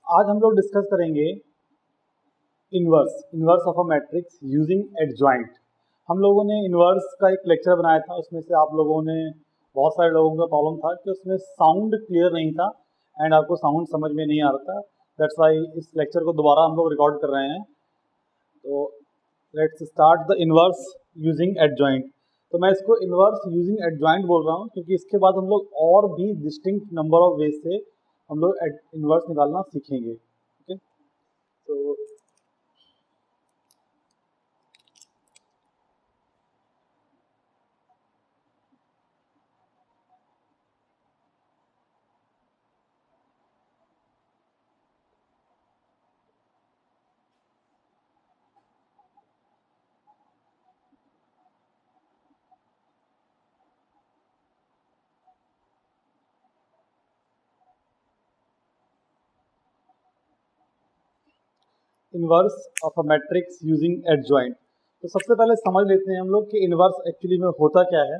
आज हम लोग डिस्कस करेंगे inverse of a matrix using adjoint. हम लोगों ने इनवर्स का एक लेक्चर बनाया था, उसमें से आप लोगों ने बहुत सारे लोगों का प्रॉब्लम था कि उसमें साउंड क्लियर नहीं था एंड आपको साउंड समझ में नहीं आ रहा था। दैट्स वाई इस लेक्चर को दोबारा हम लोग रिकॉर्ड कर रहे हैं। तो let's start the inverse using adjoint. तो मैं इसको इनवर्स यूजिंग एडजॉइंट बोल रहा हूँ क्योंकि इसके बाद हम लोग और भी डिस्टिंक्ट नंबर ऑफ वेज से हम लोग इनवर्स निकालना सीखेंगे। ओके, तो inverse of a matrix using adjoint. तो सबसे पहले समझ लेते हैं हम लोग कि इनवर्स एक्चुअली में होता क्या है।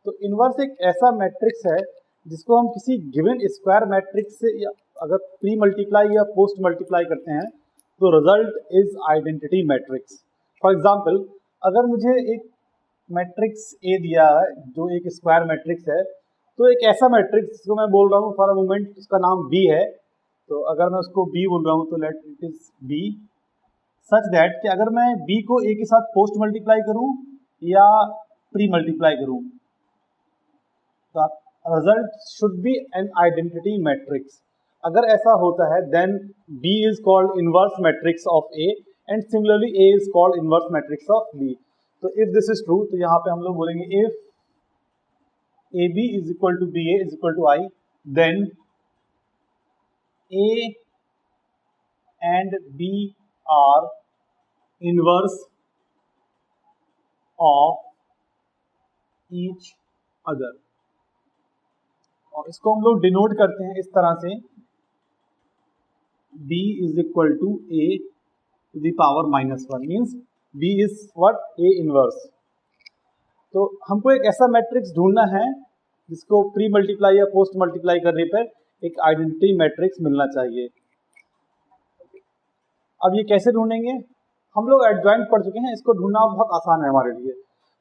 तो इनवर्स एक ऐसा मैट्रिक्स है जिसको हम किसी गिवन स्क्वायर मैट्रिक्स से या अगर प्री मल्टीप्लाई या पोस्ट मल्टीप्लाई करते हैं तो result is identity matrix. For example, अगर मुझे एक मैट्रिक्स ए दिया है जो एक स्क्वायर मैट्रिक्स है, तो एक ऐसा मैट्रिक्स जिसको मैं बोल रहा हूँ फॉर अ मोमेंट उसका नाम बी है। तो अगर मैं उसको बी बोल रहा हूँ तो let it is be such that कि अगर मैं बी को ए के साथ पोस्ट मल्टीप्लाई करूँ या प्री मल्टीप्लाई करूँ, the result should be an identity matrix. अगर ऐसा होता है then B is called inverse matrix of A and similarly A is called inverse matrix of B. तो if this is true तो यहाँ पे हम लोग बोलेंगे if AB is equal to BA is equal to I, then A and B are inverse of each other. और इसको हम लोग डिनोट करते हैं इस तरह से B is equal to A to the power -1 means B is what? A inverse. तो हमको एक ऐसा मैट्रिक्स ढूंढना है जिसको प्री मल्टीप्लाई या पोस्ट मल्टीप्लाई करने पर एक आइडेंटिटी मैट्रिक्स मिलना चाहिए। अब ये कैसे ढूंढेंगे? हम लोग एडजॉइंट पढ़ चुके हैं, इसको ढूंढना बहुत आसान है हमारे लिए।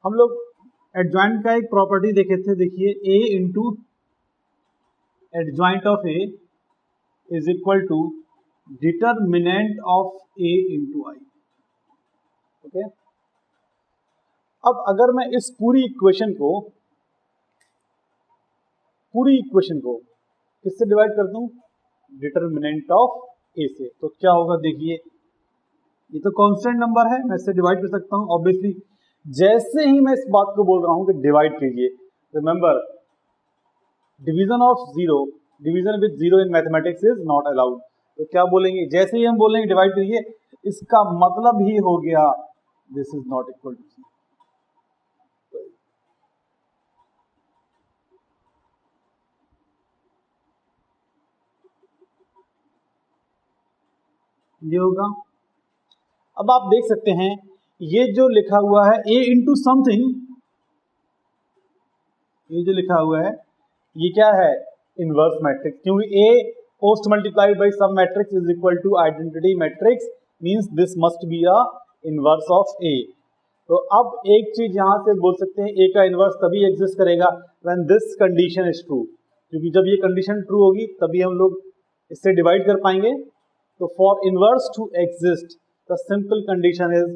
हम लोग एडजॉइंट का एक प्रॉपर्टी देखे थे, देखिए A into adjoint of A is equal to determinant of A into I। Okay, अब अगर मैं इस पूरी इक्वेशन को किससे डिवाइड कर दूं? डिटरमिनेंट ऑफ ए से। तो क्या होगा? देखिए, ये तो कांस्टेंट नंबर है, मैं इससे डिवाइड कर सकता हूं ऑब्वियसली। जैसे ही मैं इस बात को बोल रहा हूं कि डिवाइड कीजिए, remember division of zero, division with zero in mathematics is not allowed. तो क्या बोलेंगे? जैसे ही हम बोलेंगे डिवाइड करिए, इसका मतलब ही हो गया this is not equal to C. ये होगा। अब आप देख सकते हैं ये जो लिखा हुआ है a इंटू समथिंग, ये जो लिखा हुआ है ये क्या है? इनवर्स मैट्रिक्स, क्योंकि a post multiplied by some matrix is equal to identity matrix means this must be a inverse of a। तो अब एक चीज यहां से बोल सकते हैं a का इनवर्स तभी एग्जिस्ट करेगा when this condition is true, क्योंकि जब ये कंडीशन ट्रू होगी तभी हम लोग इससे डिवाइड कर पाएंगे। तो for inverse to exist the simple condition is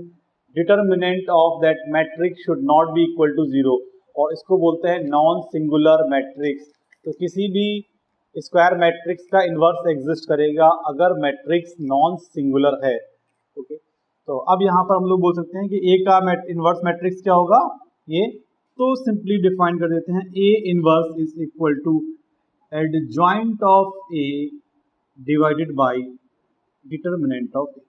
determinant of that matrix should not be equal to zero, और इसको बोलते हैं नॉन सिंगुलर मैट्रिक्स। तो किसी भी स्क्वायर मैट्रिक्स का इनवर्स एग्जिस्ट करेगा अगर मैट्रिक्स नॉन सिंगुलर है। ओके, तो अब यहाँ पर हम लोग बोल सकते हैं कि ए का इनवर्स मैट्रिक्स क्या होगा? ये तो सिंपली डिफाइन कर देते हैं, A inverse is equal to adjoint of A divided by determinant of A.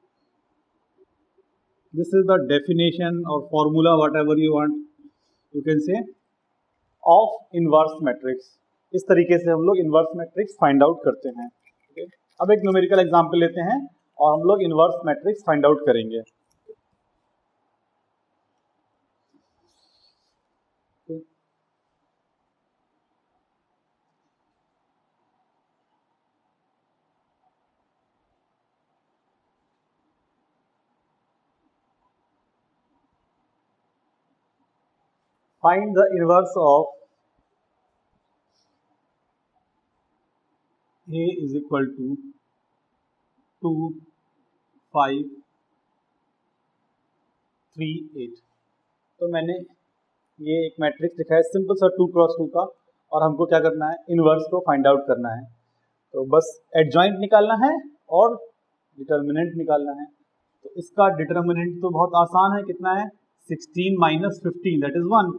This is the definition और formula, whatever you want you can say, of inverse matrix. इस तरीके से हम लोग इनवर्स मैट्रिक्स फाइंड आउट करते हैं। okay? अब एक न्यूमेरिकल एग्जांपल लेते हैं और हम लोग इनवर्स मैट्रिक्स फाइंड आउट करेंगे। okay? Find the inverse of A is equal to 2, 5, 3, 8। तो मैंने ये एक मैट्रिक्स लिखा है सिंपल सा 2 क्रॉस 2 का, और हमको क्या करना है, इनवर्स को फाइंड आउट करना है। तो बस एडजॉइंट निकालना है और डिटर्मिनेंट निकालना है। तो इसका डिटर्मिनेंट तो बहुत आसान है, कितना है, 16 माइनस 15 दैट इज 1।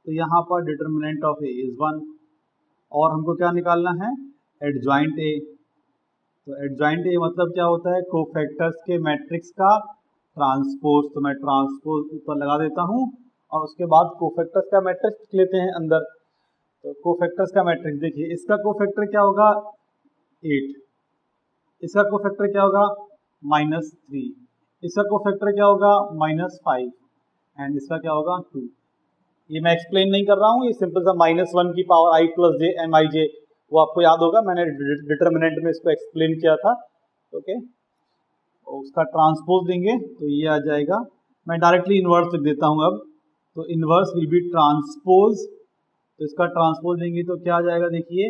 तो यहाँ पर डिटर्मिनेंट ऑफ ए इज 1, और हमको क्या निकालना है, एडजॉइंट ए। तो एडजॉइंट ए मतलब क्या होता है, कोफैक्टर्स के मैट्रिक्स का ट्रांसपोज। तो मैं ट्रांसपोज ऊपर लगा देता हूँ, और उसके बाद कोफैक्टर्स का मैट्रिक्स लेते हैं अंदर। तो कोफैक्टर्स का मैट्रिक्स देखिए, इसका कोफैक्टर क्या होगा 8, इसका कोफैक्टर क्या होगा -3, इसका कोफैक्टर क्या होगा -5, एंड इसका क्या होगा 2। ये मैं एक्सप्लेन नहीं कर रहा हूँ, ये सिंपल सा -1 की power i plus J M I J, वो आपको याद होगा, मैंने डिटर्मिनेंट में इसको एक्सप्लेन किया था। ओके, उसका ट्रांसपोज देंगे तो ये आ जाएगा। मैं डायरेक्टली इनवर्स लिख देता हूँ अब। तो इनवर्स विल बी ट्रांसपोज, तो इसका ट्रांसपोज देंगे तो क्या आ जाएगा, देखिए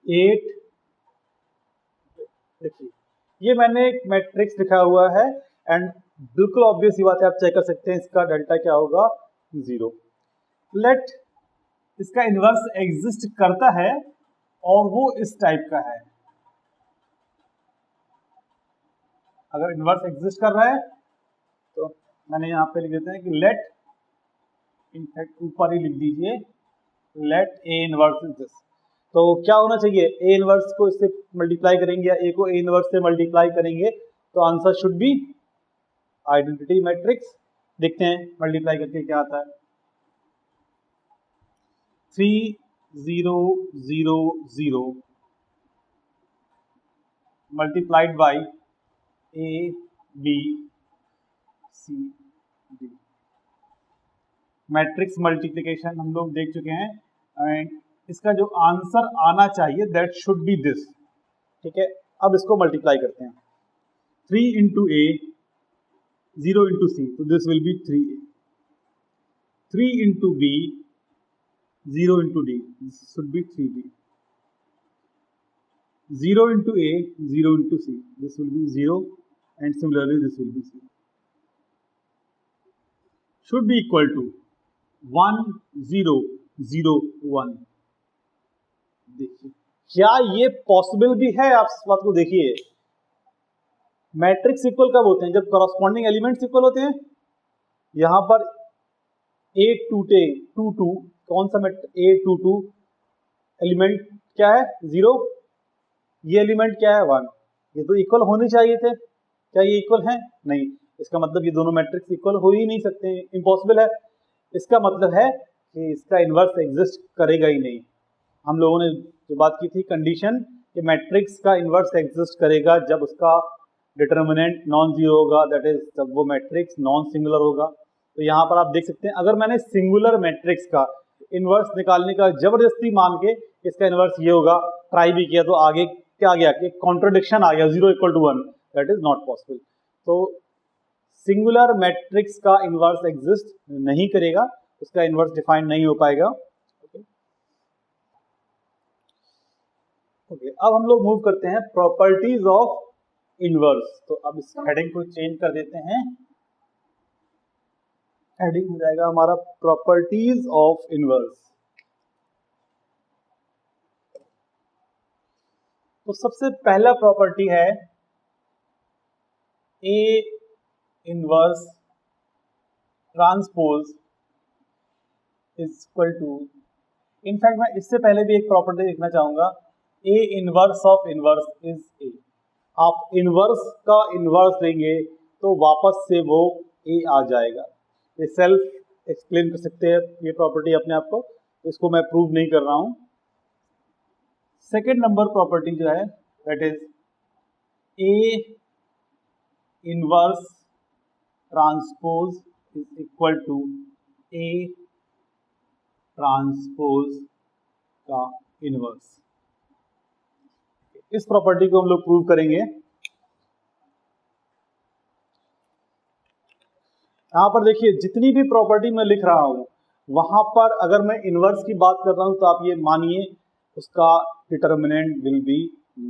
8। देखिए ये मैंने एक मैट्रिक्स लिखा हुआ है, एंड बिल्कुल ऑब्वियस ही बात है, आप चेक कर सकते हैं इसका डेल्टा क्या होगा 0। लेट इसका इनवर्स एग्जिस्ट करता है और वो इस टाइप का है। अगर इनवर्स एग्जिस्ट कर रहा है तो मैंने यहाँ पे लिख देते हैं कि लेट, इनफैक्ट ऊपर ही लिख दीजिए, let A inverse is this. तो क्या होना चाहिए, ए इनवर्स को इससे मल्टीप्लाई करेंगे या ए को ए इनवर्स से मल्टीप्लाई करेंगे तो answer should be identity matrix. देखते हैं मल्टीप्लाई करके क्या आता है। 3, 0, 0, 0 multiplied by A B C D. Matrix multiplication हम लोग देख चुके हैं, एंड इसका जो आंसर आना चाहिए दैट शुड बी दिस। ठीक है, अब इसको मल्टीप्लाई करते हैं। 3 इंटू ए, 0 इंटू सी, तो this will be 3a। 3 into B, 0 into D, this should be 3b। 0 into A, 0 into C, this will be 0, and similarly this will be c। Should be equal to 1, 0, 0, 1। देखिए क्या ये possible भी है, आप इस बात को देखिए। मैट्रिक्स इक्वल कब होते हैं, जब कॉरस्पॉन्डिंग एलिमेंट्स इक्वल होते हैं। यहां पर a टूटे 2 2, कौन सा a 2 2 एलिमेंट क्या है 0, ये एलिमेंट क्या है 1। ये तो इक्वल होने चाहिए थे, क्या ये इक्वल है, नहीं। इसका मतलब ये दोनों मैट्रिक्स इक्वल हो ही नहीं सकते, इम्पॉसिबल है। इसका मतलब है कि इसका इनवर्स एग्जिस्ट करेगा ही नहीं। हम लोगों ने जो बात की थी कंडीशन कि मैट्रिक्स का इनवर्स एग्जिस्ट करेगा जब उसका डिटर्मिनेंट नॉन जीरो होगा, दैट इज जब वो मैट्रिक्स नॉन सिंगुलर होगा। तो यहाँ पर आप देख सकते हैं, अगर मैंने सिंगुलर मैट्रिक्स का इनवर्स निकालने का जबरदस्ती मान के इसका इनवर्स ये होगा ट्राई भी किया, तो आगे क्या आ गया कि कॉन्ट्रोडिक्शन आ गया, 0 = 1, दैट इज नॉट पॉसिबल। तो सिंगुलर मैट्रिक्स का इनवर्स एग्जिस्ट नहीं करेगा, उसका इनवर्स डिफाइन नहीं हो पाएगा। ओके, अब हम लोग मूव करते हैं प्रॉपर्टीज ऑफ इनवर्स। तो अब इस हेडिंग को चेंज कर देते हैं, हेडिंग हो जाएगा हमारा प्रॉपर्टीज ऑफ इनवर्स। तो सबसे पहला प्रॉपर्टी है A inverse transpose is equal to, in fact मैं इससे पहले भी एक प्रॉपर्टी लिखना चाहूंगा, A inverse of inverse is A. आप इनवर्स का इनवर्स लेंगे तो वापस से वो ए आ जाएगा। ये सेल्फ एक्सप्लेन कर सकते हैं ये प्रॉपर्टी अपने आप को, तो इसको मैं प्रूव नहीं कर रहा हूं। सेकेंड नंबर प्रॉपर्टी जो है that is A inverse transpose is equal to A transpose का इनवर्स। इस प्रॉपर्टी को हम लोग प्रूव करेंगे। यहां पर देखिए जितनी भी प्रॉपर्टी मैं लिख रहा हूं वहां पर अगर मैं इनवर्स की बात कर रहा हूं तो आप ये मानिए उसका determinant will be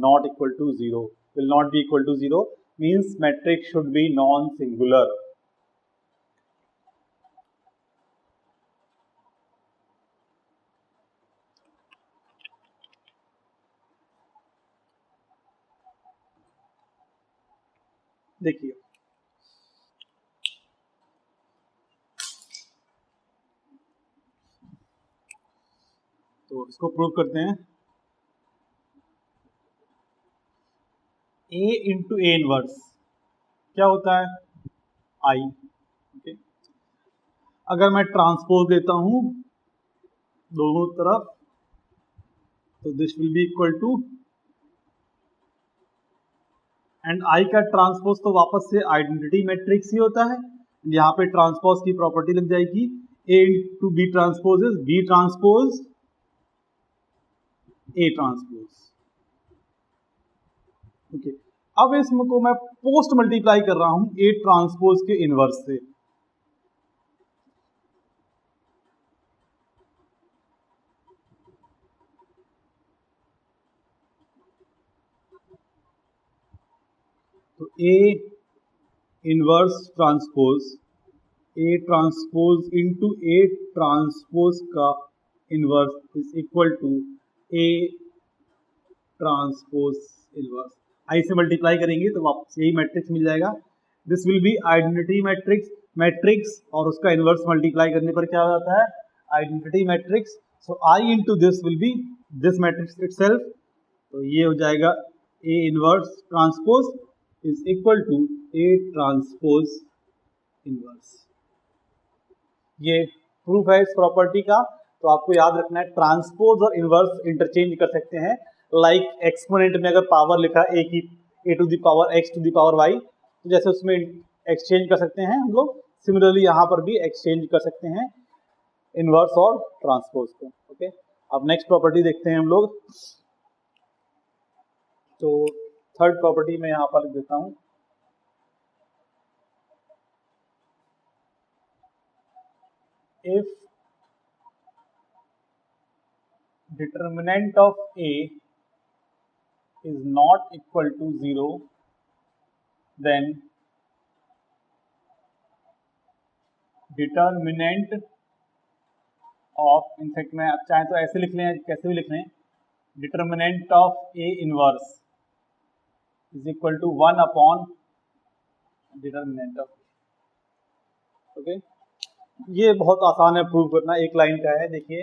not equal to zero, will not be equal to zero, means matrix should be non singular. देखिए तो इसको प्रूव करते हैं। ए इंटू ए इनवर्स क्या होता है, आई। ओके, अगर मैं ट्रांसपोज लेता हूं दोनों तरफ तो this will be equal to, and I का ट्रांसपोज तो वापस से आइडेंटिटी मैट्रिक्स ही होता है। यहाँ पे ट्रांसपोज की प्रॉपर्टी लग जाएगी, A into B transpose is B transpose A transpose. Okay, अब इसको मैं पोस्ट मल्टीप्लाई कर रहा हूं ए ट्रांसपोज के इनवर्स से। तो A inverse transpose A transpose into A transpose का inverse is equal to A transpose inverse. I से मल्टीप्लाई करेंगे तो वापस यही मैट्रिक्स मिल जाएगा। This will be identity matrix, matrix और उसका इनवर्स मल्टीप्लाई करने पर क्या हो जाता है, identity matrix. So I into this will be this matrix itself. तो ये हो जाएगा A inverse transpose is equal to A transpose inverse. ये प्रूफ है इस प्रॉपर्टी का। तो आपको याद रखना है ट्रांसपोज और इनवर्स इंटरचेंज कर सकते हैं। लाइक एक्सपोनेंट में अगर पावर लिखा ए की A to the power X to the power Y, तो जैसे उसमें एक्सचेंज कर सकते हैं हम लोग, सिमिलरली यहाँ पर भी एक्सचेंज कर सकते हैं इनवर्स और ट्रांसपोज को। ओके, अब नेक्स्ट प्रॉपर्टी देखते हैं हम लोग। तो थर्ड प्रॉपर्टी मैं यहाँ पर लिख देता हूँ, if determinant of A is not equal to 0, then determinant of, in fact मैं चाहे तो ऐसे लिख लें, कैसे भी लिख लें, determinant of A inverse is equal to 1 upon determinant of A। Okay, ये बहुत आसान है प्रूव करना, एक लाइन का है। देखिए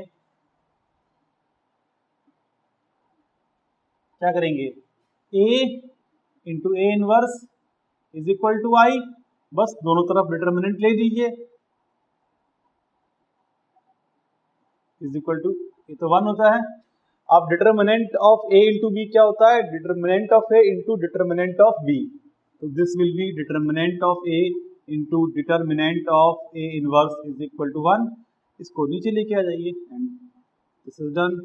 क्या करेंगे, A into A inverse is equal to I, बस दोनों तरफ डिटर्मिनेंट ले लीजिए, इज इक्वल टू, ये तो 1 होता है। अब determinant of A into B क्या होता है, determinant of A into determinant of B. तो this will be determinant of A into determinant of A inverse is equal to 1। इसको नीचे लेके आ जाइए एंड दिस इज डन।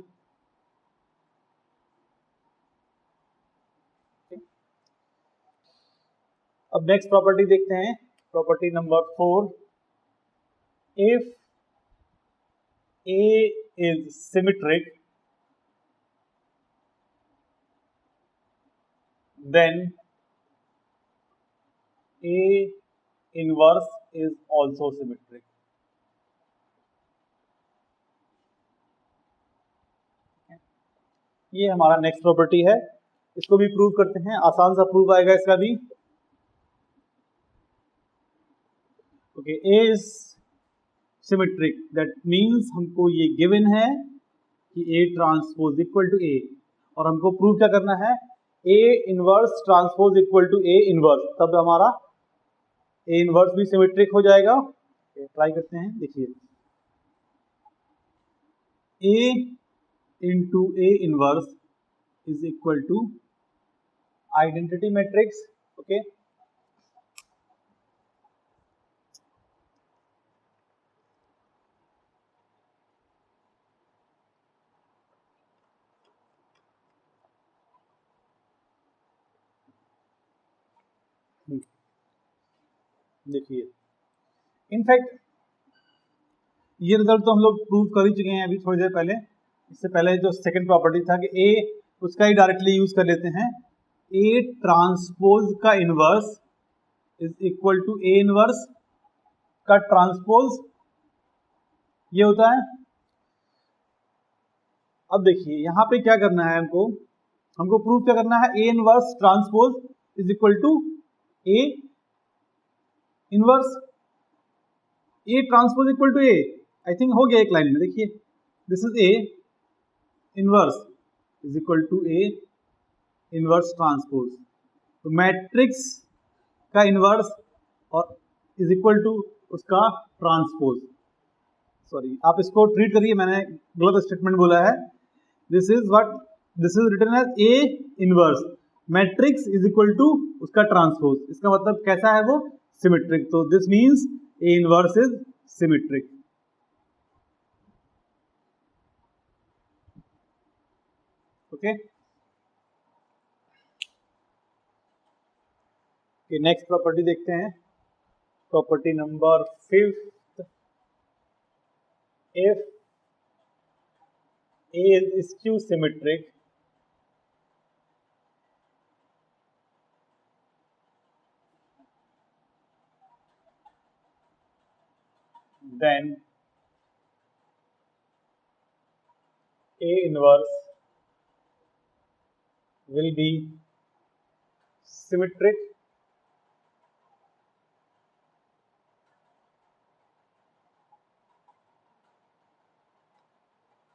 अब नेक्स्ट प्रॉपर्टी देखते हैं, property number 4। If A is symmetric, then A inverse is also symmetric। ये हमारा नेक्स्ट प्रॉपर्टी है, इसको भी प्रूव करते हैं, आसान सा प्रूव आएगा इसका भी। Okay, A is symmetric, that means हमको ये गिवन है कि A transpose equal to A, और हमको प्रूव क्या करना है, A inverse transpose equal to A inverse, तब हमारा A इनवर्स भी सिमेट्रिक हो जाएगा। ट्राई करते हैं, देखिए A into A inverse is equal to identity matrix. Okay, देखिए इनफैक्ट ये रिजल्ट तो हम लोग प्रूव कर ही चुके हैं अभी थोड़ी देर पहले। इससे पहले जो सेकंड प्रॉपर्टी था कि ए, उसका ही डायरेक्टली यूज कर लेते हैं। ए ट्रांसपोज का inverse is equal to A inverse का ट्रांसपोज, ये होता है। अब देखिए यहां पे क्या करना है हमको प्रूव क्या करना है, A inverse transpose is equal to A inverse, A transpose equal to A. I think हो गया एक लाइन में, देखिए this is A inverse is equal to A inverse transpose. तो मैट्रिक्स का इनवर्स और इज इक्वल टू उसका transpose. Sorry, आप इसको ट्रीट करिए, मैंने गलत स्टेटमेंट बोला है। This is written as A inverse matrix is equal to उसका ट्रांसपोज। इसका मतलब कैसा है वो, सिमेट्रिक। तो this means A inverse is symmetric. Okay, next property देखते हैं, property number 5। If A is skew symmetric, then A inverse will be symmetric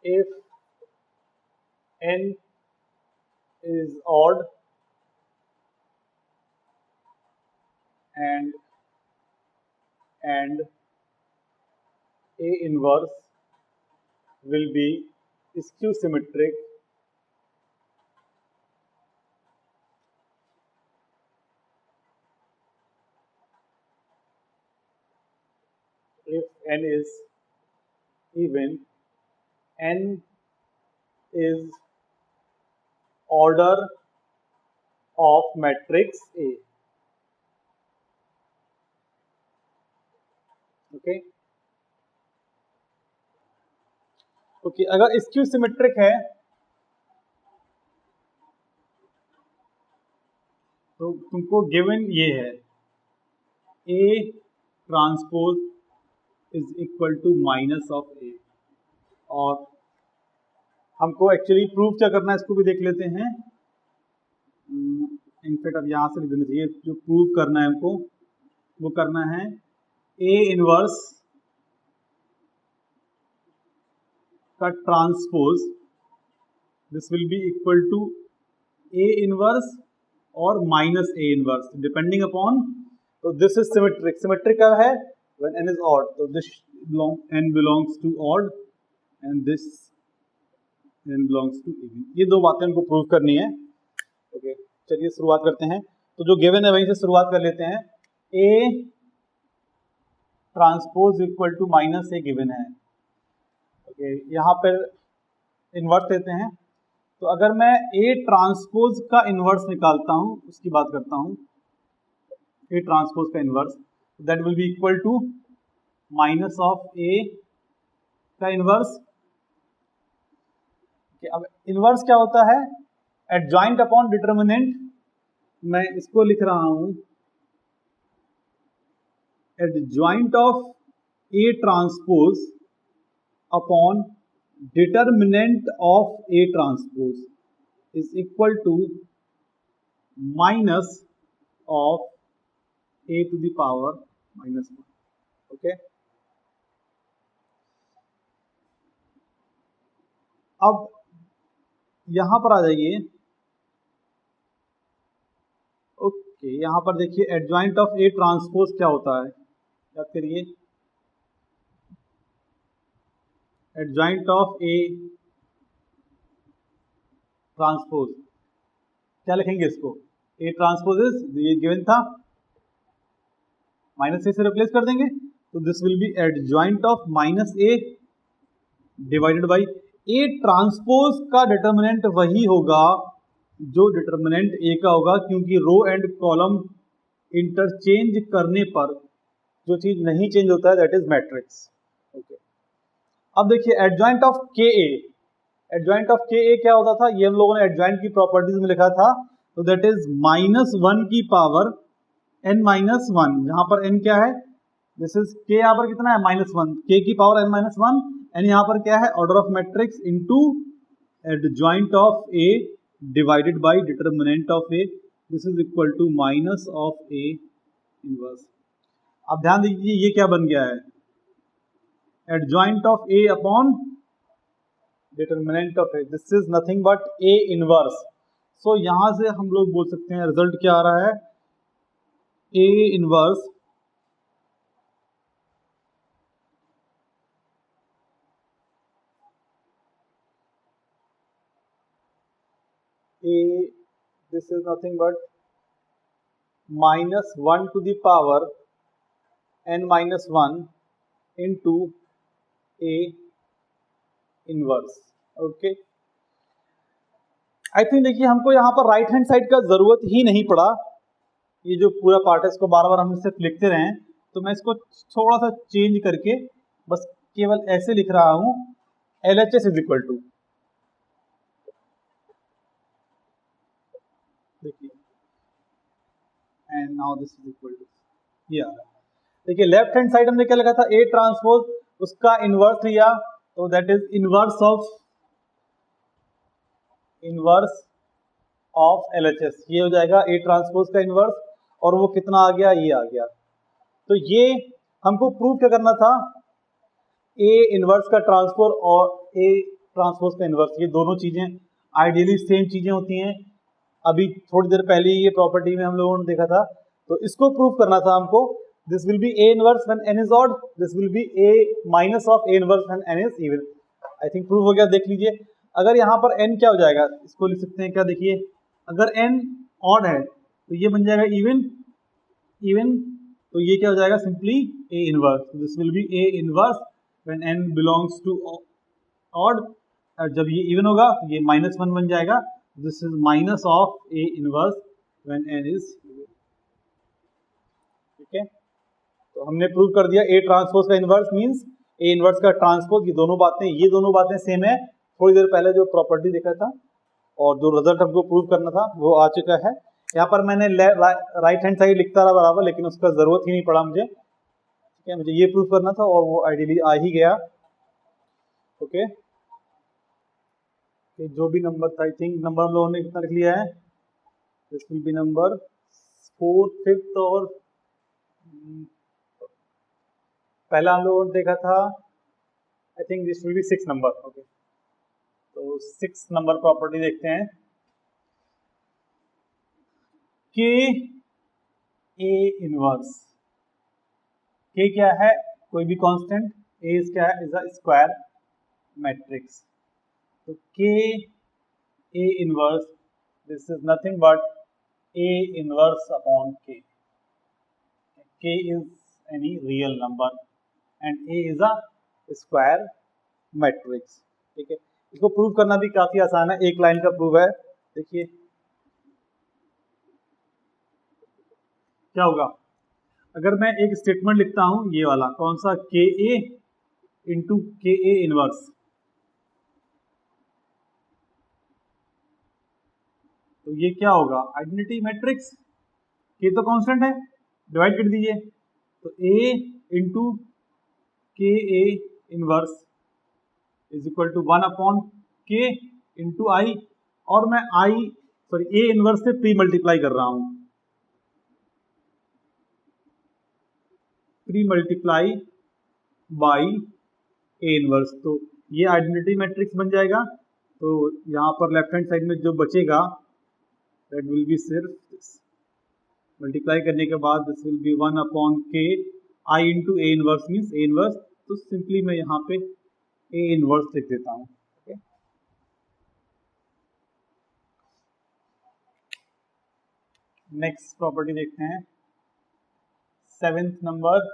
if n is odd and A inverse will be skew symmetric if n is even, n is order of matrix A. Okay okay, अगर skew symmetric है तो तुमको given ये है, A transpose is equal to minus of A। और हमको actually prove क्या करना है इसको भी देख लेते हैं। इनफैक्ट अब यहाँ से लिख देना चाहिए, जो प्रूव करना है हमको वो करना है A इनवर्स का transpose, this will be equal to A inverse और minus A inverse depending upon. तो दिस इज सिमेट्रिक, सिमेट्रिक क्या है, व्हेन n इज ऑड, तो this n belongs to odd and this n belongs to even. ये दो बातें हमको prove करनी है। ओके, चलिए शुरुआत करते हैं। तो जो गिवन है वहीं से शुरुआत कर लेते हैं। A transpose equal to minus A given है। ओके, यहाँ पर इन्वर्स लेते हैं। तो अगर मैं A ट्रांसपोज का इन्वर्स निकालता हूँ, उसकी बात करता हूँ, A ट्रांसपोज का inverse, that will be equal to minus of A का इन्वर्स। अब इन्वर्स क्या होता है, एडजॉइंट अपॉन डिटर्मिनेंट। मैं इसको लिख रहा हूं, adjoint of A transpose upon determinant of A transpose is equal to minus of A to the power -1। Okay, अब यहां पर आ जाइए। ओके, यहां पर देखिए एडजॉइंट ऑफ A ट्रांसपोज क्या होता है, याद करिए। एडजॉइंट ऑफ A ट्रांसपोज क्या लिखेंगे इसको, A ट्रांसपोज इज, ये गिवन था, माइनस A से रिप्लेस कर देंगे। तो this will be adjoint of minus A divided by A transpose का डिटर्मिनेंट वही होगा जो डिटर्मिनेंट A का होगा, क्योंकि रो एंड कॉलम इंटरचेंज करने पर जो चीज नहीं चेंज होता है दैट इज मैट्रिक्स। ओके, अब देखिए एडजॉइंट ऑफ के ए, एडजॉइंट ऑफ के ए क्या होता था, ये हम लोगों ने एडजॉइंट की प्रॉपर्टीज में लिखा था, तो दैट इज -1 की पावर n-1, जहां पर n क्या है, दिस इज के, यहाँ पर कितना है -1, के की पावर n-1, एंड यहाँ पर क्या है order of matrix into adjoint of A divided by determinant of A, this is equal to minus of A inverse. अब ध्यान दीजिए ये क्या बन गया है, adjoint of A upon determinant of A, this is nothing but A inverse. So यहां से हम लोग बोल सकते हैं रिजल्ट क्या आ रहा है, A inverse a, this is nothing but -1 to the power n-1 into a inverse. Okay, I think देखिए हमको यहाँ पर राइट हैंड साइड का जरूरत ही नहीं पड़ा, ये जो पूरा पार्ट है इसको बार बार हम सिर्फ लिखते रहे, तो मैं इसको थोड़ा सा चेंज करके बस केवल ऐसे लिख रहा हूं, LHS इज इक्वल टू, देखिए and now this is equal to, ये आ रहा है। देखिए लेफ्ट हैंड साइड हमने क्या लिखा था, ए ट्रांसपोज, उसका इनवर्स लिया, तो that is inverse of LHS, ये हो जाएगा ए ट्रांसपोज का इनवर्स, और वो कितना आ गया, ये आ गया। तो ये हमको प्रूव क्या करना था, ए इनवर्स का ट्रांसपोज और ए ट्रांसपोज का इनवर्स, ये दोनों चीजें आइडियली सेम चीजें होती हैं। अभी थोड़ी देर पहले ये प्रॉपर्टी में हम लोगों ने देखा था, तो इसको प्रूव करना था हमको, this will be A inverse when n is odd, this will be A minus of A inverse when n is even. I think prove हो गया, देख लीजिए। अगर यहाँ पर n क्या हो जाएगा, इसको लिख सकते हैं क्या, देखिए अगर n ऑड है तो ये बन जाएगा इवन, तो ये क्या हो जाएगा, simply A inverse, this will be A inverse when n belongs to odd, और जब ये इवन होगा तो ये -1 बन जाएगा, this is minus of A inverse when n is even. ठीक है, तो हमने प्रूव कर दिया ए ट्रांसपोज का इनवर्स मींस ए इनवर्स का ट्रांसपोज, ये दोनों बातें सेम है, थोड़ी देर पहले जो प्रॉपर्टी देखा था और जो रिजल्ट हमको प्रूव करना था वो आ चुका है। यहाँ पर मैंने राइट हैंड साइड लिखता रहा बराबर, लेकिन उसका जरूरत ही नहीं पड़ा मुझे, ठीक है, मुझे ये प्रूव करना था और वो आइडियली आ ही गया। ओके, जो भी नंबर था, आई थिंक नंबर हम लोगों ने कितना लिख लिया है, this will B number 4th 5th, और पहला हम लोगों ने देखा था, I think this will B 6 number. Okay, तो 6 नंबर प्रॉपर्टी देखते हैं, के ए इनवर्स, के क्या है, कोई भी कांस्टेंट, ए क्या है, इज अ स्क्वायर मैट्रिक्स, तो k A inverse, this is nothing but A inverse upon k is any real number and A is a square matrix. ठीक है, इसको प्रूव करना भी काफी आसान है, एक लाइन का प्रूव है। देखिए क्या होगा, अगर मैं एक स्टेटमेंट लिखता हूं, ये वाला कौन सा, के ए इंटू के ए इनवर्स, तो ये क्या होगा, आइडेंटिटी मैट्रिक्स, के तो कांस्टेंट है, डिवाइड कर दीजिए, तो A into K A inverse is equal to 1 upon K into I, और मैं ए इनवर्स से प्री मल्टीप्लाई कर रहा हूं, pre multiply by A inverse, तो ये आइडेंटिटी मैट्रिक्स बन जाएगा। तो यहाँ पर लेफ्ट हैंड साइड में जो बचेगा दैट विल बी सिर्फ दिस, मल्टीप्लाई करने के बाद this will be 1 upon k I into A inverse means A inverse, तो सिंपली मैं यहाँ पे ए इनवर्स लिख देता हूँ। ओके, नेक्स्ट प्रॉपर्टी देखते हैं, 7th number,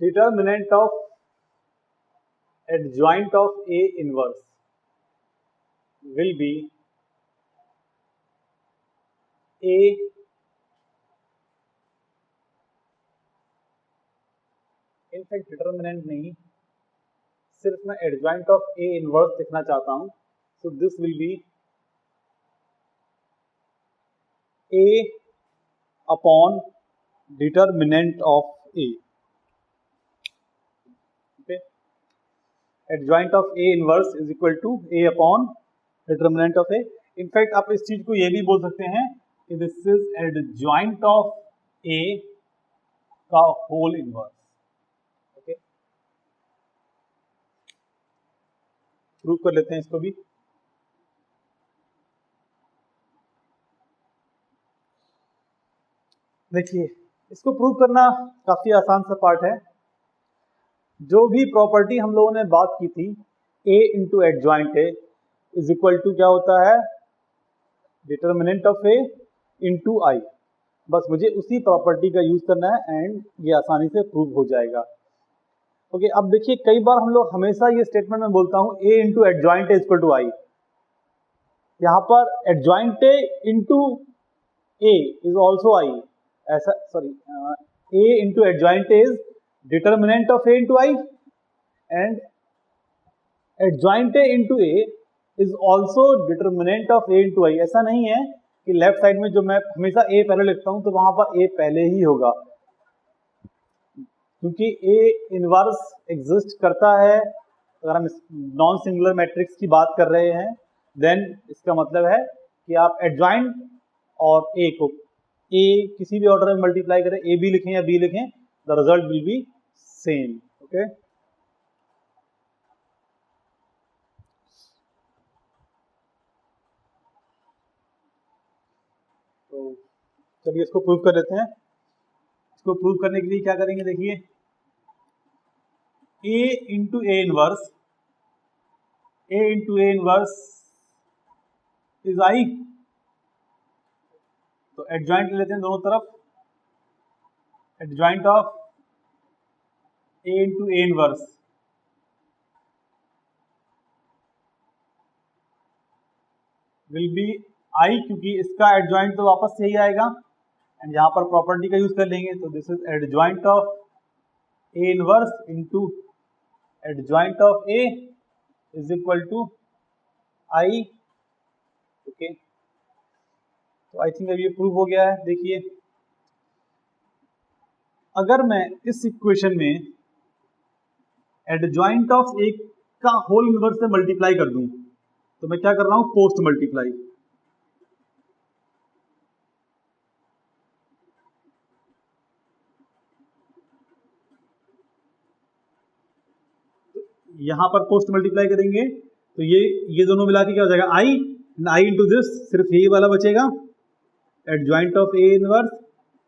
determinant of adjoint of A inverse will be A in fact determinant नहीं, सिर्फ मैं एडजॉइंट ऑफ ए इनवर्स लिखना चाहता हूं। So this will be A upon determinant of A. Okay, adjoint of A inverse is equal to A upon determinant of A. In fact आप इस चीज को ये भी बोल सकते हैं कि दिस इज एडजॉइंट ऑफ ए का होल इनवर्स। ओके, प्रूव कर लेते हैं इसको भी। देखिए, इसको प्रूव करना काफी आसान सा पार्ट है। जो भी प्रॉपर्टी हम लोगों ने बात की थी, A into adjoint A is equal to क्या होता है, determinant of A into I. बस मुझे उसी प्रॉपर्टी का यूज करना है एंड ये आसानी से प्रूव हो जाएगा। ओके, अब देखिए, कई बार हम लोग हमेशा ये स्टेटमेंट में बोलता हूं A into adjoint A equal to I. यहां पर adjoint A into A is also I, ऐसा sorry, A into adjoint A is determinant of A into I and adjoint A into A is also determinant of A into I. ऐसा नहीं है कि left side में जो मैं हमेशा ए पहले लिखता हूं तो वहां पर ए पहले ही होगा, क्योंकि ए इनवर्स एग्जिस्ट करता है। अगर हम नॉन सिंगुलर मैट्रिक्स की बात कर रहे हैं देन इसका मतलब है कि आप एडजॉइंट और ए को ए किसी भी ऑर्डर में मल्टीप्लाई करें, ए बी लिखें या बी लिखें, the result will be same. Okay, तो चलिए इसको प्रूव कर लेते हैं। इसको प्रूव करने के लिए क्या करेंगे, देखिए, A into A inverse, A into A inverse is I. तो एडजॉइंट ले लेते हैं दोनों तरफ, adjoint of A into A inverse will be I, क्योंकि इसका एडजॉइंट तो वापस से ही आएगा एंड यहाँ पर प्रॉपर्टी का यूज कर लेंगे। तो this is adjoint of A inverse into adjoint of A is equal to I. Okay, तो आई थिंक अब ये प्रूव हो गया है। देखिए, अगर मैं इस इक्वेशन में एडजॉइंट ऑफ ए का होल इनवर्स से मल्टीप्लाई कर दूं तो मैं क्या कर रहा हूं, पोस्ट मल्टीप्लाई। यहां पर पोस्ट मल्टीप्लाई करेंगे तो ये दोनों मिला के क्या हो जाएगा, आई, आई इंटू दिस, सिर्फ यही वाला बचेगा, adjoint of A inverse,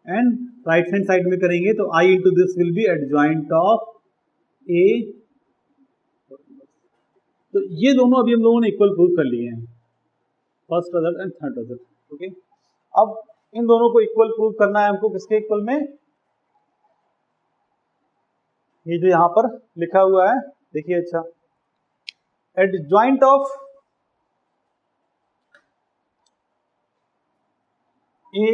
and right hand side में करेंगे तो I into this will be adjoint of A. तो ये दोनों अभी हम लोगों ने इक्वल प्रूव कर लिए हैं, first result and third result. Okay, अब इन दोनों को इक्वल प्रूव करना है हमको, किसके इक्वल में, ये जो यहां पर लिखा हुआ है, देखिए, अच्छा, एडजॉइंट ऑफ ए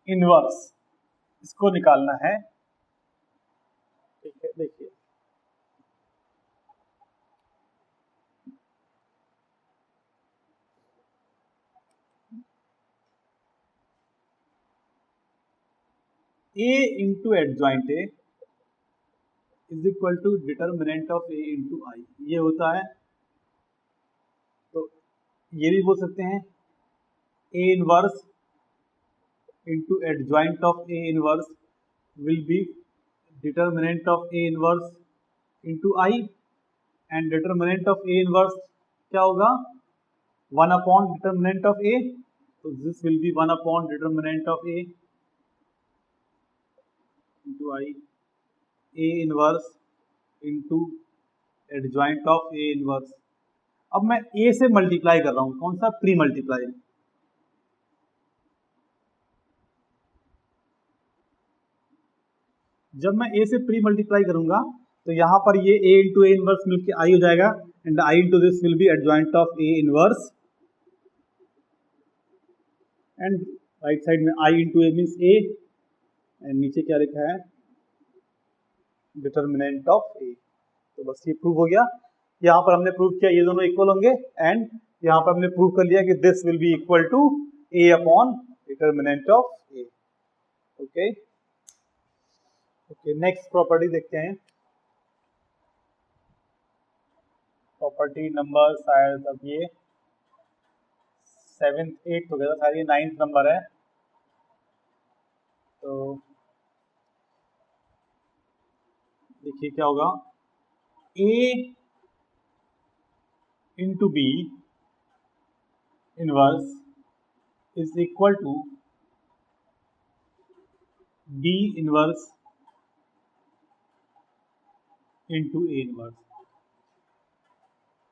इनवर्स, इसको निकालना है। ठीक है, देखिए, A into adjoint A is equal to determinant of A into I, ये होता है। तो ये भी बोल सकते हैं A inverse into adjoint of A inverse will be determinant of A inverse into I, and determinant of A inverse क्या होगा, 1 अपॉन डिटर्मिनेंट ऑफ ए। तो this will be 1 upon determinant of A into I, A inverse into adjoint of A inverse. अब मैं ए से multiply कर रहा हूं, कौन सा, प्री मल्टीप्लाई। जब मैं ए से प्री मल्टीप्लाई करूंगा तो यहां पर ये ए इंटू ए इनवर्स मिलकर आई हो जाएगा, and I into this will be adjoint of A inverse, and right side में I into A means A, and नीचे क्या लिखा है, डिटर्मिनेंट ऑफ ए। तो बस ये प्रूव हो गया। यहाँ पर हमने प्रूव किया ये दोनों इक्वल होंगे, एंड यहाँ पर हमने प्रूव कर लिया कि this will be equal to A upon determinant of A. Okay okay, next property देखते हैं। प्रॉपर्टी नंबर शायद अब ये 7th 8th हो गया था, शायद ये 9th नंबर है। तो देखिए क्या होगा, A into B inverse is equal to B inverse into A inverse.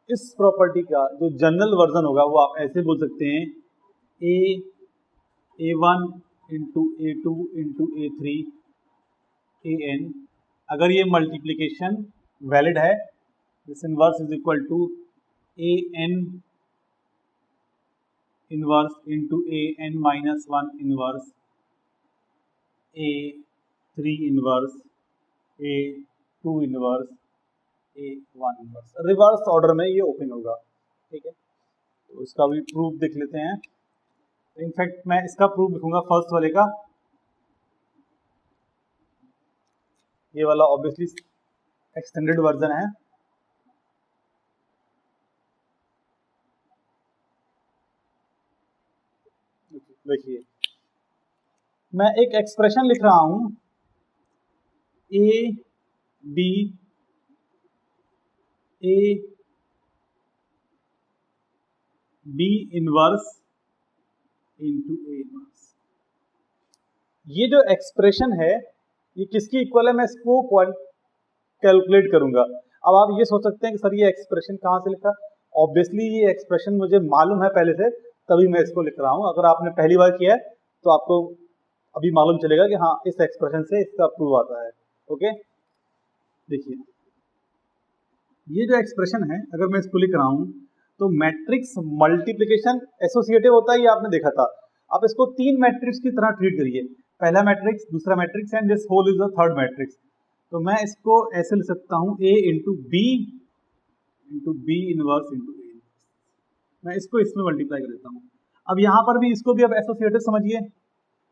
इस प्रॉपर्टी का जो जनरल वर्जन होगा वो आप ऐसे बोल सकते हैं, ए1 इंटू ए2 इंटू ए3 ए एन। अगर ये मल्टीप्लीकेशन वैलिड है, this inverse is equal to A n inverse into A n minus 1 inverse ए3 inverse A two inverse A one inverse. Reverse order में ये ओपन होगा, ठीक है। तो इसका भी प्रूफ देख लेते हैं। इनफैक्ट मैं इसका प्रूफ लिखूंगा फर्स्ट वाले का, ये वाला ऑब्वियसली एक्सटेंडेड वर्जन है। देखिए मैं एक एक्सप्रेशन लिख रहा हूं, A B inverse into A inverse. ये जो एक्सप्रेशन है ये किसकी इक्वल है, मैं इसको कैलकुलेट करूंगा। अब आप ये सोच सकते हैं कि सर ये एक्सप्रेशन कहाँ से लिखा, ऑब्वियसली ये एक्सप्रेशन मुझे मालूम है पहले से, तभी मैं इसको लिख रहा हूँ। अगर आपने पहली बार किया है तो आपको अभी मालूम चलेगा कि हाँ इस एक्सप्रेशन से इसका प्रूव आता है। ओके देखिए ये जो एक्सप्रेशन है अगर मैं इसको लिख रहा हूँ तो मैट्रिक्स मल्टीप्लिकेशन एसोसिएटिव होता है, ये आपने देखा था। आप इसको 3 मैट्रिक्स की तरह ट्रीट करिए, पहला मैट्रिक्स, दूसरा matrix and this whole is the third matrix. तो मैं इसको ऐसे लिख सकता हूँ A into B inverse into A. मैं इसको इसमें मल्टीप्लाई कर देता हूँ। अब यहाँ पर भी इसको भी अब एसोसिएटिव समझिए,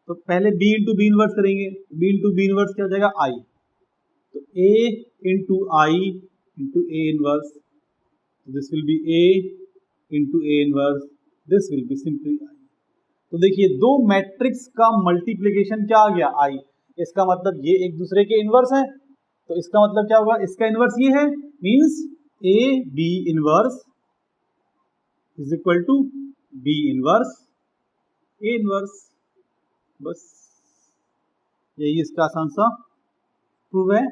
तो पहले बी इंटू बी इनवर्स करेंगे, बी इंटू बी इनवर्स क्या हो जाएगा आई, तो A into I into A inverse, this will be A into A inverse, this will be simply I. तो देखिए दो मैट्रिक्स का मल्टीप्लिकेशन क्या आ गया आई, इसका मतलब ये एक दूसरे के इनवर्स है, तो इसका मतलब क्या होगा, इसका इनवर्स ये है, means A B inverse is equal to B inverse A inverse. बस यही इसका आसान सा प्रूव है।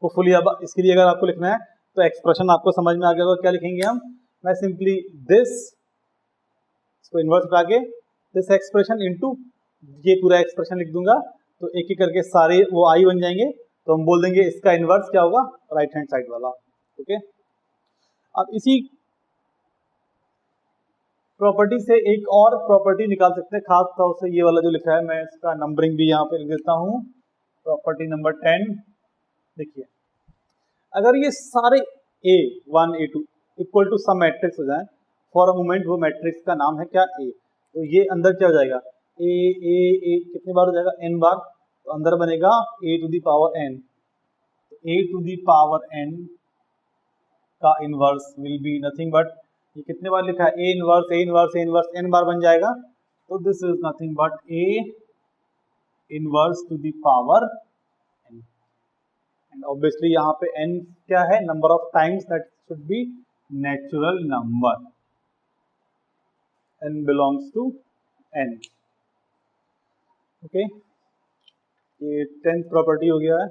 होपफुली अब इसके लिए अगर आपको लिखना है तो एक्सप्रेशन आपको समझ में आ गया होगा, क्या लिखेंगे हम, मैं सिंपली दिस, इसको इन्वर्स उठा के दिस एक्सप्रेशन इनटू ये पूरा एक्सप्रेशन लिख दूंगा, तो एक एक करके सारे वो आई बन जाएंगे, तो हम बोल देंगे इसका इन्वर्स क्या होगा, राइट हैंड साइड वाला। ओके अब इसी प्रॉपर्टी से एक और प्रॉपर्टी निकाल सकते हैं, खास तौर से ये वाला जो लिखा है, मैं इसका नंबरिंग भी यहाँ पे लिख देता हूँ, प्रॉपर्टी नंबर 10। देखिए अगर ये सारे A1 A2 equal to some matrix हो जाए, फॉर अ मोमेंट वो मैट्रिक्स का नाम है क्या A, तो ये अंदर क्या हो जाएगा A A A कितने बार हो जाएगा n बार, तो अंदर बनेगा A to the power n, तो A to the power n का inverse will be nothing but, ये कितने बार लिखा है A inverse A inverse A inverse n बार बन जाएगा, तो this is nothing but A inverse to the power n, and obviously यहाँ पे n क्या है, number of times that should be natural number, n belongs to n। Okay ये 10th property हो गया है।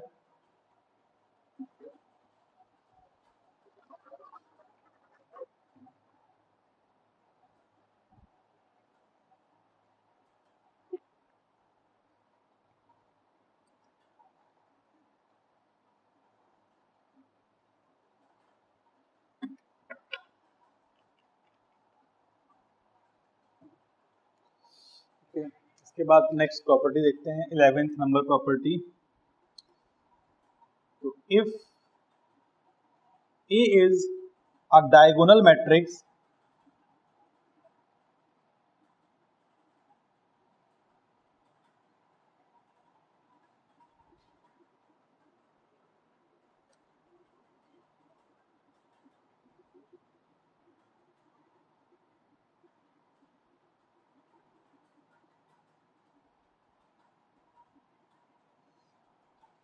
इसके बाद नेक्स्ट प्रॉपर्टी देखते हैं, 11th नंबर प्रॉपर्टी। तो if A is a diagonal matrix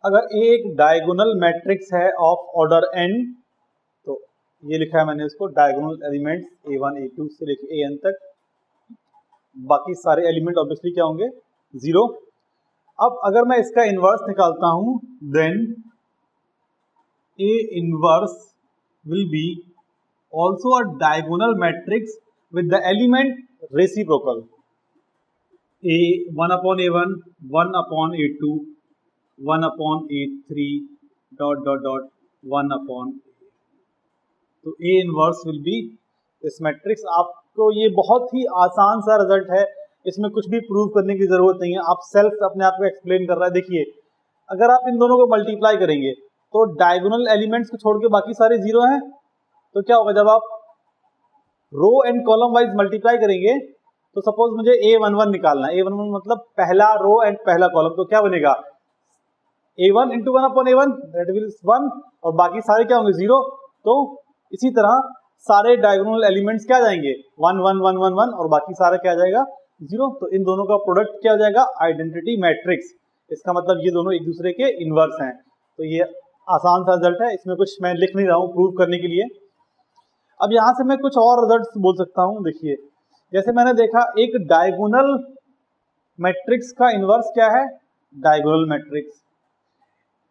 अगर A एक डायगोनल मैट्रिक्स है ऑफ ऑर्डर n, तो ये लिखा है मैंने इसको डायगोनल एलिमेंट्स A1 A2 से लेके An तक, बाकी सारे एलिमेंट ऑब्वियसली क्या होंगे, 0। अब अगर मैं इसका इन्वर्स निकालता हूं, then A inverse will be also a diagonal matrix with the element reciprocal. A 1 upon A1, 1 upon A2, 1 upon A3 dot dot dot 1 upon A। तो A इनवर्स विल बी इस मैट्रिक्स। आपको ये बहुत ही आसान सा result है, इसमें कुछ भी प्रूव करने की जरूरत नहीं है, आप सेल्फ अपने आप को एक्सप्लेन कर रहा है। देखिए अगर आप इन दोनों को मल्टीप्लाई करेंगे तो डायगोनल एलिमेंट्स को छोड़ के बाकी सारे 0 हैं, तो क्या होगा जब आप row and column wise multiply करेंगे, तो सपोज मुझे A11 निकालना है, A11 मतलब पहला रो एंड पहला कॉलम, तो क्या बनेगा A1 into 1 upon A1 that will 1 और बाकी सारे क्या होंगे 0। तो इसी तरह सारे डायगोनल एलिमेंट्स क्या जाएंगे 1 1 1 1 1 और बाकी सारा क्या जाएगा 0। तो इन दोनों का प्रोडक्ट क्या हो जाएगा, आइडेंटिटी मैट्रिक्स। इसका मतलब ये दोनों एक दूसरे के इनवर्स हैं। तो ये आसान सा रिजल्ट है, इसमें कुछ मैं लिख नहीं रहा हूँ प्रूव करने के लिए। अब यहाँ से मैं कुछ और रिजल्ट बोल सकता हूँ। देखिए जैसे मैंने देखा एक डायगोनल मैट्रिक्स का इनवर्स क्या है, डायगोनल मैट्रिक्स।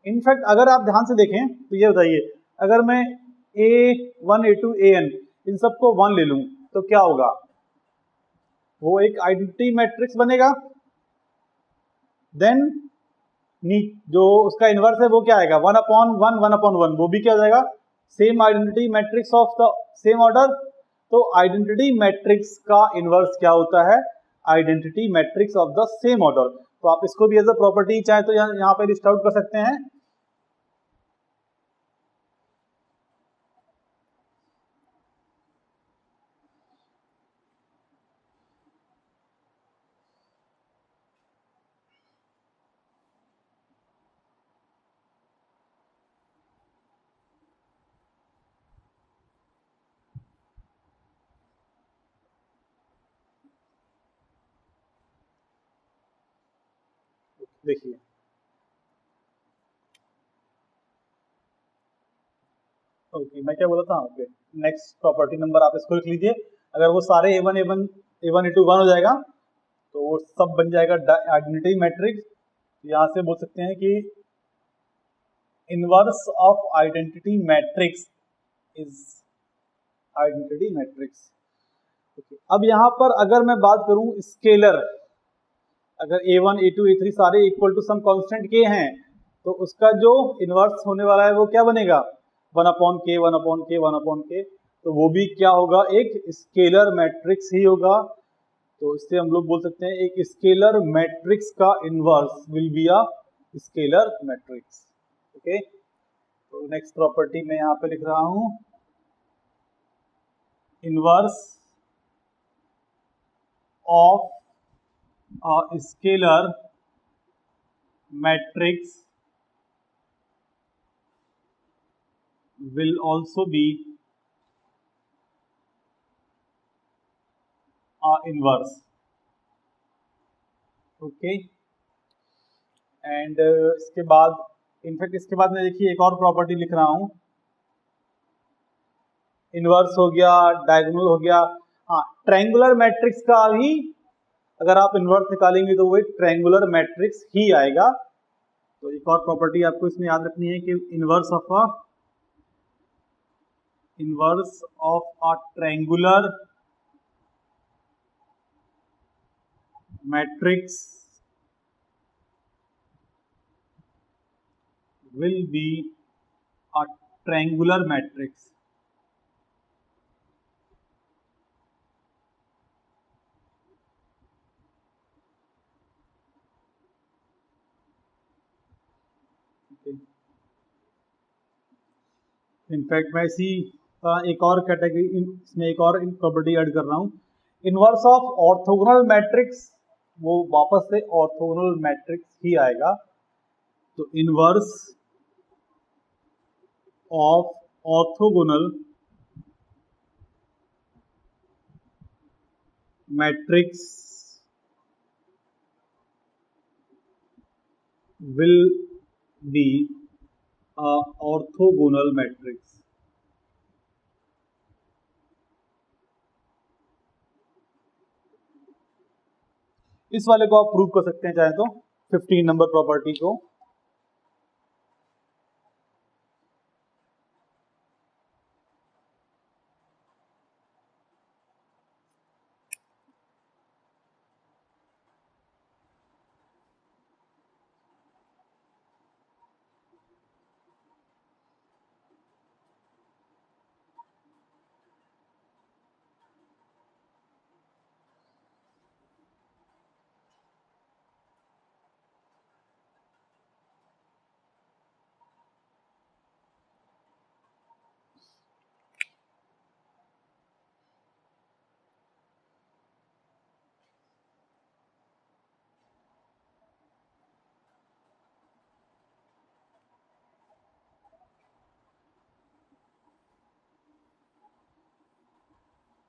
इनफैक्ट अगर आप ध्यान से देखें तो ये बताइए, अगर मैं A1 A2 An इन सबको 1 ले लूं तो क्या होगा, वो एक आइडेंटिटी मैट्रिक्स बनेगा। देन जो उसका इनवर्स है वो क्या आएगा 1 upon 1 1 upon 1, वो भी क्या हो जाएगा same identity matrix of the same order. तो आइडेंटिटी मैट्रिक्स का इनवर्स क्या होता है, identity matrix of the same order. तो आप इसको भी एज अ प्रॉपर्टी चाहे तो यहाँ पे लिस्ट आउट कर सकते हैं। देखिए ओके, मैं क्या बोला था, ओके नेक्स्ट प्रॉपर्टी नंबर आप इसको लिख लीजिए। अगर वो सारे A1 A1 A1 A2 1 हो जाएगा तो वो सब बन जाएगा आइडेंटिटी मैट्रिक्स। यहाँ से बोल सकते हैं कि inverse of identity matrix is identity matrix. अब यहाँ पर अगर मैं बात करूं स्केलर, अगर A1 A2 A3 सारे इक्वल टू सम कांस्टेंट के हैं, तो उसका जो इनवर्स होने वाला है वो क्या बनेगा 1 upon k 1 upon k 1 upon k। तो वो भी क्या होगा, एक स्केलर मैट्रिक्स ही होगा। तो इससे हम लोग बोल सकते हैं एक स्केलर मैट्रिक्स का inverse will be a scalar matrix. Okay, तो नेक्स्ट प्रॉपर्टी मैं यहाँ पे लिख रहा हूं, inverse of a scalar matrix will also be a inverse। Okay and इसके बाद इनफैक्ट इसके बाद मैं देखिए एक और प्रॉपर्टी लिख रहा हूं, इनवर्स हो गया, डायगोनल हो गया। हाँ, ट्रायंगुलर मैट्रिक्स का भी अगर आप इनवर्स निकालेंगे तो वो एक ट्रायंगुलर मैट्रिक्स ही आएगा। तो एक और प्रॉपर्टी आपको इसमें याद रखनी है कि inverse of a triangular matrix will be a triangular matrix। In fact मैं इसी एक और कैटेगरी इसमें एक और प्रॉपर्टी ऐड कर रहा हूँ, इनवर्स ऑफ ऑर्थोगोनल मैट्रिक्स, वो वापस से ऑर्थोगोनल मैट्रिक्स ही आएगा। तो inverse of orthogonal matrix will be a orthogonal matrix। इस वाले को आप प्रूव कर सकते हैं चाहे तो 15 नंबर प्रॉपर्टी को।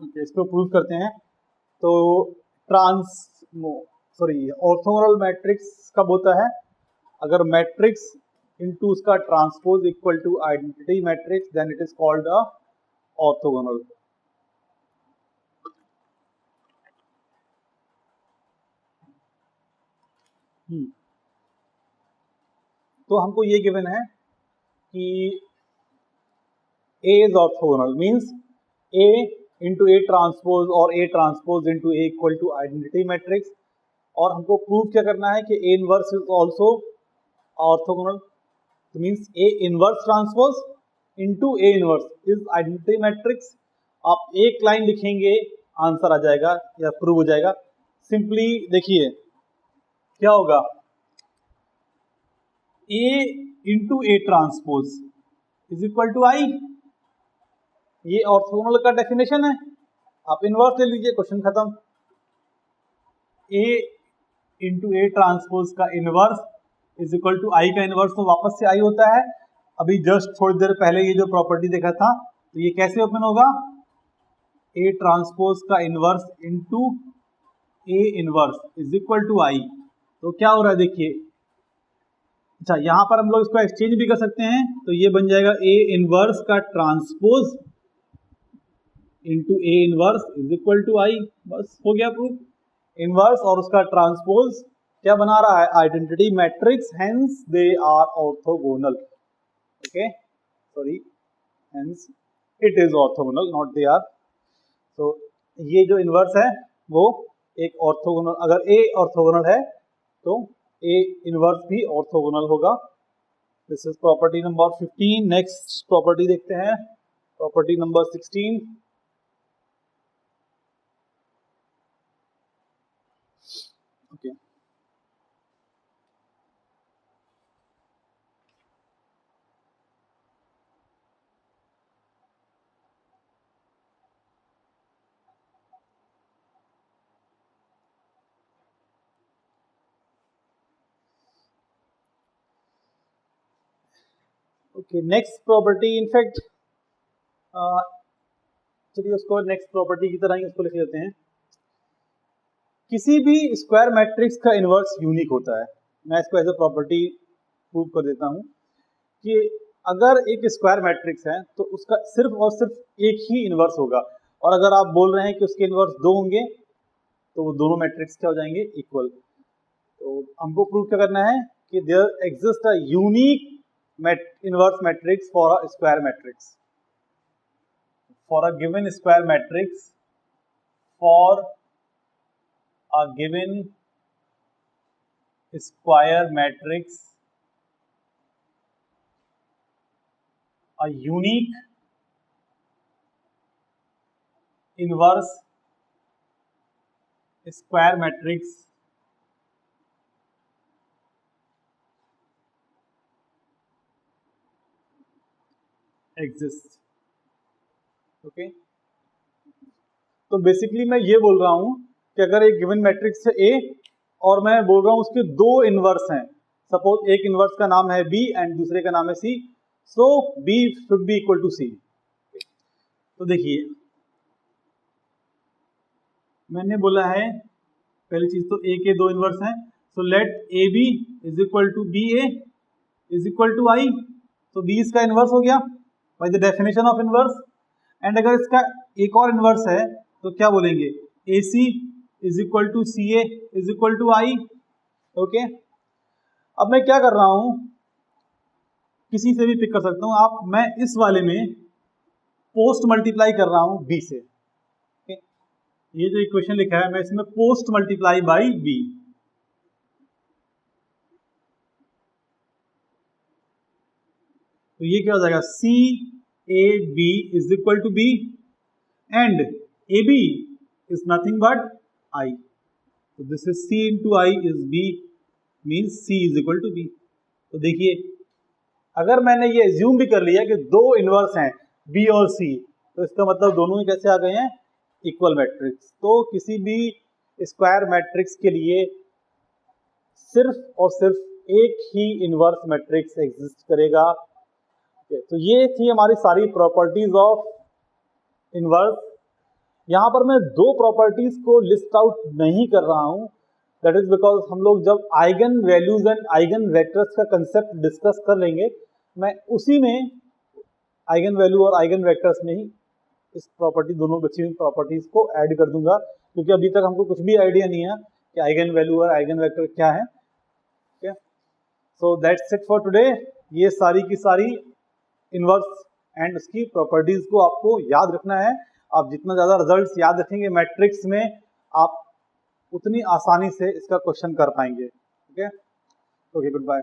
ओके, इसको प्रूव करते हैं। तो ऑर्थोगोनल मैट्रिक्स कब होता है? अगर मैट्रिक्स इनटू उसका transpose equal to identity matrix, then it is called a orthogonal. तो हमको ये गिवन है कि A is orthogonal, means A into A transpose और A transpose into A equal to identity matrix। और हमको प्रूव क्या करना है कि A inverse is also orthogonal, means A inverse transpose into A inverse is identity matrix। आप एक line लिखेंगे आंसर आ जाएगा या प्रूव हो जाएगा। सिंपली देखिए क्या होगा, A into A transpose is equal to I। ये ऑर्थोगोनल का डेफिनेशन है। आप इनवर्स ले लीजिए, क्वेश्चन खत्म। A इंटू ए ट्रांसपोज का इनवर्स इज इक्वल टू आई का इनवर्स, तो वापस से आई होता है। अभी जस्ट थोड़ी देर पहले ये जो प्रॉपर्टी देखा था, तो ये कैसे ओपन होगा? A ट्रांसपोज का inverse into A inverse is equal to I. तो क्या हो रहा है देखिए, अच्छा यहां पर हम लोग इसको एक्सचेंज भी कर सकते हैं। तो ये बन जाएगा A इनवर्स का transpose into A inverse is equal to I. बस हो गया प्रूफ। इनवर्स और उसका ट्रांसपोज क्या बना रहा है? Identity matrix, hence they are orthogonal. Okay, sorry, hence it is orthogonal, not they are. तो ये जो इनवर्स है वो एक ऑर्थोगोनल, अगर ए ऑर्थोगोनल है तो ए इनवर्स भी ऑर्थोगोनल होगा। This is property number 15। Next property देखते हैं, property number 16। Okay, okay, next property, in fact चलिए उसको नेक्स्ट प्रॉपर्टी की तरह ही उसको लिख लेते हैं। किसी भी स्क्वायर मैट्रिक्स का इनवर्स यूनिक होता है। मैं इसको एज ए प्रॉपर्टी प्रूव कर देता हूं कि अगर एक स्क्वायर मैट्रिक्स है तो उसका सिर्फ और सिर्फ एक ही इनवर्स होगा। और अगर आप बोल रहे हैं कि उसके इनवर्स दो होंगे तो वो दोनों मैट्रिक्स क्या हो जाएंगे? इक्वल। तो हमको प्रूव क्या करना है कि there exist a unique inverse matrix for a square matrix, for a given square matrix, for a given square matrix, a unique inverse square matrix exist. Okay, तो बेसिकली मैं ये बोल रहा हूं कि अगर एक गिवन मैट्रिक्स है ए और मैं बोल रहा हूं उसके दो इनवर्स हैं, सपोज एक इनवर्स का नाम है बी एंड दूसरे का नाम है C, so B should be equal to C. तो देखिए मैंने बोला है पहली चीज तो ए के दो इनवर्स हैं, so let A B is equal to B A is equal to I, तो बी इसका इनवर्स हो गया by the definition of inverse. And अगर इसका एक और इनवर्स है तो क्या बोलेंगे, A C is equal to C A is equal to I. Okay, अब मैं क्या कर रहा हूं, किसी से भी पिक कर सकता हूं आप, मैं इस वाले में पोस्ट मल्टीप्लाई कर रहा हूं बी से। okay? ये जो इक्वेशन लिखा है मैं इसमें पोस्ट मल्टीप्लाई बाई बी, तो ये क्या हो जाएगा, C A B is equal to B and A B is nothing but I, तो this is C into I is B means C is equal to B. तो देखिए अगर मैंने ये एज्यूम भी कर लिया कि दो इनवर्स हैं बी और सी, तो इसका मतलब दोनों ही कैसे आ गए हैं, इक्वल मैट्रिक्स। तो किसी भी स्क्वायर मैट्रिक्स के लिए सिर्फ और सिर्फ एक ही इनवर्स मैट्रिक्स एग्जिस्ट करेगा। तो ये थी हमारी सारी प्रॉपर्टीज ऑफ इनवर्स। यहाँ पर मैं दो प्रॉपर्टीज को लिस्ट आउट नहीं कर रहा हूँ, दैट इज बिकॉज हम लोग जब eigen values and eigen vectors का कंसेप्ट डिस्कस कर लेंगे, मैं उसी में आइगन वैल्यू और आइगन वेक्टर्स में ही इस प्रॉपर्टी दोनों बची हुई प्रॉपर्टीज को ऐड कर दूंगा, क्योंकि अभी तक हमको कुछ भी आइडिया नहीं है कि आइगन वैल्यू और आइगन वेक्टर क्या है। Okay, so that's it for today. ये सारी की सारी इनवर्स एंड उसकी प्रॉपर्टीज को आपको याद रखना है। आप जितना ज़्यादा रिजल्ट्स याद रखेंगे मैट्रिक्स में, आप उतनी आसानी से इसका क्वेश्चन कर पाएंगे। Okay, good bye.